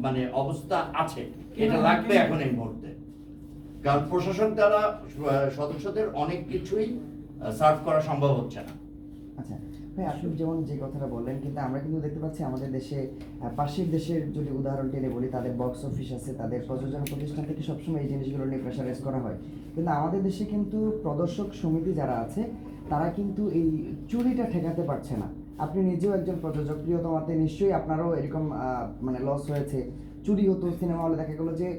মানে অবস্থা আছে, এটা লাগবে এখন এই মুহূর্তে। কারণ প্রশাসন দ্বারা সদস্যদের অনেক কিছুই সার্ভ করা সম্ভব হচ্ছে না। আচ্ছা ভাই, আপনি যেমন যে কথাটা বললেন, কিন্তু আমরা কিন্তু দেখতে পাচ্ছি আমাদের দেশে পাশের দেশের যদি উদাহরণ টেনে বলি, তাদের বক্স অফিস আছে, তাদের প্রযোজনা প্রতিষ্ঠান থেকে সবসময় এই জিনিসগুলো নিয়ে প্রেশারাইজ করা হয়। কিন্তু আমাদের দেশে কিন্তু প্রদর্শক সমিতি যারা আছে তারা কিন্তু এই চুরিটা ঠেকাতে পারছে না। আপনি নিজেও একজন প্রযোজক, প্রিয়তমাতে নিশ্চয়ই আপনারও এরকম মানে লস হয়েছে। চুরি হতো সিনেমা হলে, দেখা গেলো যে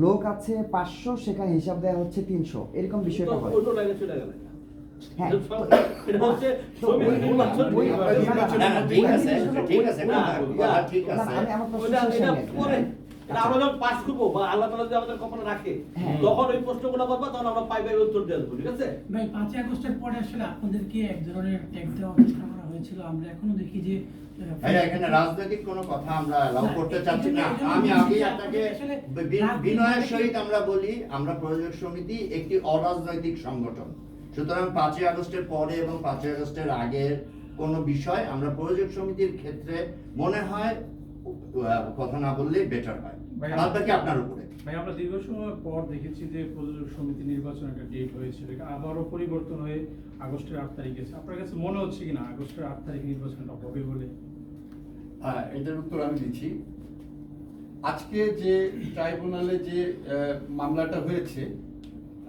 লোক আছে 500, সেখানে হিসাব দেওয়া হচ্ছে 300, এরকম বিষয়টা হয়। হ্যাঁ, আমরা যখন পাস করবো বা আল্লাহ তাআলা যদি আমাদের কপালে রাখে, তখন ওই প্রশ্নগুলো করবো, তখন আমরা পাইবার উত্তর দিয়ে দেবো। ঠিক আছে ভাই, 5ই আগস্টের পরে আসলে আপনাদেরকে এক ধরনের ট্যাগ দেওয়ার চেষ্টা করা হয়েছিল। আমরা এখনো দেখি যে ভাইয়া, এখানে রাজনৈতিক কোনো কথা আমরা অ্যালাউ করতে চাচ্ছি না। আমি আগে আপনাকে বিনয়ের সহিত আমরা বলি, আমরা প্রযোজক সমিতি একটি অরাজনৈতিক সংগঠন। সুতরাং 5ই আগস্টের পরে এবং 5ই আগস্টের আগের কোনো বিষয় আমরা প্রযোজক সমিতির ক্ষেত্রে মনে হয় কথা না বললেই বেটার হয়। বাকি আপনার উপরে। ভাই, আমরা দীর্ঘ সময় পর দেখেছি যে প্রযোজক সমিতি নির্বাচন একটা ডেট হয়েছিল, আবারও পরিবর্তন হয়ে আগস্টের 8 তারিখ গেছে। আপনার কাছে মনে হচ্ছে কিনা আগস্টের 8 তারিখ নির্বাচনটা হবে বলে? এটার উত্তর আমি দিচ্ছি। আজকে যে ট্রাইব্যুনালে যে মামলাটা হয়েছে,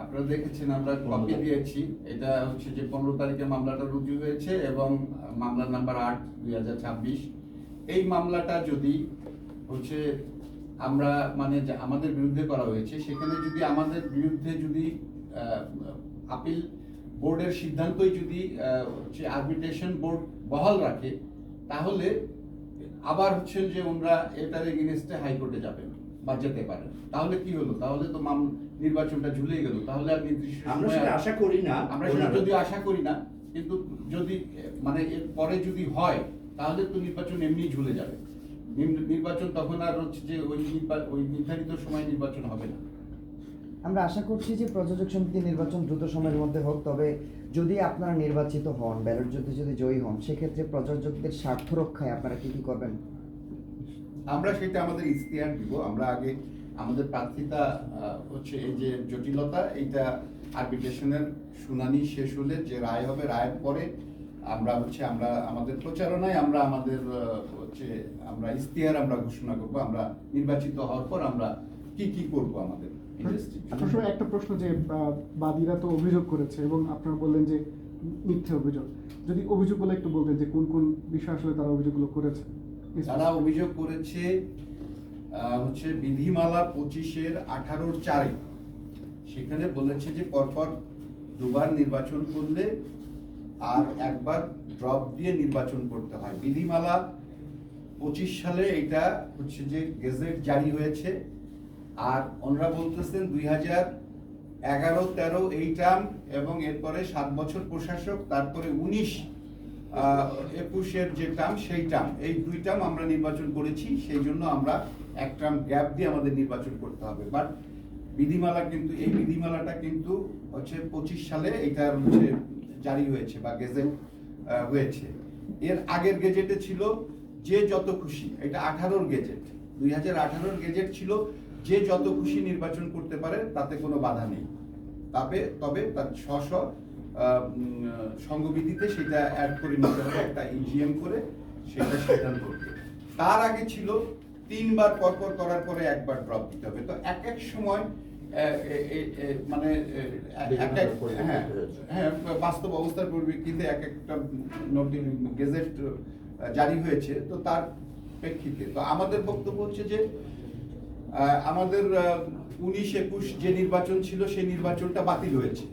আপনারা দেখেছেন, আমরা কপি দিয়েছি। এটা হচ্ছে যে 15 তারিখে মামলাটা রুজু হয়েছে এবং মামলা নাম্বার 8 2026। এই মামলাটা যদি হচ্ছে আমরা মানে যে আমাদের বিরুদ্ধে করা হয়েছে, সেখানে যদি আমাদের বিরুদ্ধে যদি আপিল বোর্ডের সিদ্ধান্তই যদি হচ্ছে আরবিট্রেশন বোর্ড বহাল রাখে, তাহলে আবার হচ্ছে যে ওনারা এটার এগেইনস্টে হাইকোর্টে যাবেন বা যেতে পারেন। তাহলে কি হলো? তাহলে তো নির্বাচনটা ঝুলে গেল। তাহলে আর নির্দিষ্ট আমরা সেটা আশা করি না, আমরা সেটা যদি আশা করি না, কিন্তু যদি মানে এর পরে যদি হয়, তাহলে তো নির্বাচন এমনি ঝুলে যাবে। নির্বাচন তখন আর হচ্ছে যে ওই নির্ধারিত সময় নির্বাচন হবে না। আমরা আশা করছি যে প্রযোজক সমিতি নির্বাচন দ্রুত সময়ের মধ্যে হোক। তবে যদি আপনারা নির্বাচিত হন, ব্যালট যুদ্ধে যদি জয়ী হন, সেক্ষেত্রে প্রযোজকদের স্বার্থ রক্ষায় আপনারা কি কি করবেন? আমরা সেটা আমাদের ইখতিয়ার দিব। আমরা আগে আমাদের প্রার্থিতা হচ্ছে এই যে জটিলতা, এইটা আরবিট্রেশনের শুনানি শেষ হলে যে রায় হবে, রায়ের পরে আমরা আমাদের প্রচারণায় আমাদের ইখতিয়ার আমরা ঘোষণা করব। আমরা নির্বাচিত হওয়ার পর আমরা কি করব আমাদের ইন্ডাস্ট্রি। আপনার সময় একটা প্রশ্ন, যে বাদীরা তো অভিযোগ করেছে এবং আপনারা বললেন যে মিথ্যে অভিযোগ। যদি অভিযোগগুলো একটু বলতেন যে কোন কোন বিষয় আসলে তারা অভিযোগগুলো করেছে। তারা অভিযোগ করেছে হচ্ছে বিধিমালা 25-এর 18-র 4-এ, সেখানে বলেছে যে পরপর দুবার নির্বাচন করলে আর একবার ড্রপ দিয়ে নির্বাচন করতে হয়। বিধিমালা 25 সালে এটা হচ্ছে যে গেজেট জারি হয়েছে, আর ওনারা বলতেছেন 2011-13 এই টার্ম এবং এরপরে 7 বছর প্রশাসক, তারপরে 19-21-এর যে টার্ম, সেই টার্ম, এই 2 টার্ম আমরা নির্বাচন করেছি। সেই জন্য আমরা এক টার্ম গ্যাপ দিয়ে আমাদের নির্বাচন করতে হবে। বাট বিধিমালা কিন্তু এই বিধিমালাটা কিন্তু হচ্ছে 25 সালে এটা হচ্ছে জারি হয়েছে বা গেজেট হয়েছে। এর আগের গেজেটে ছিল যে যত খুশি, এটা 18-র গেজেট, 2018-র গেজেট ছিল যে যত খুশি নির্বাচন করতে পারে, তাতে কোনো বাধা নেই। তবে তার স্ব সংবিধিতে সেটা অ্যাড করে নিতে হবে, একটা ইজিএম করে সেটা সিদ্ধান্ত করতে। তার আগে ছিল 3 বার পরপর করার পরে একবার ড্রপ দিতে হবে। তো এক এক সময় মানে হ্যাঁ বাস্তব অবস্থার পরিপ্রেক্ষিতে এক একটা গেজেট জারি হয়েছে। তো তার প্রেক্ষিতে তো আমাদের বক্তব্য হচ্ছে যে আমাদের 19-21 যে নির্বাচন ছিল, সেই নির্বাচনটা বাতিল হয়েছে।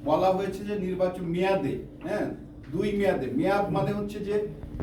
বলা হয়েছে যে নির্বাচন মেয়াদে, 2 মেয়াদে, মেয়াদ মানে হচ্ছে যে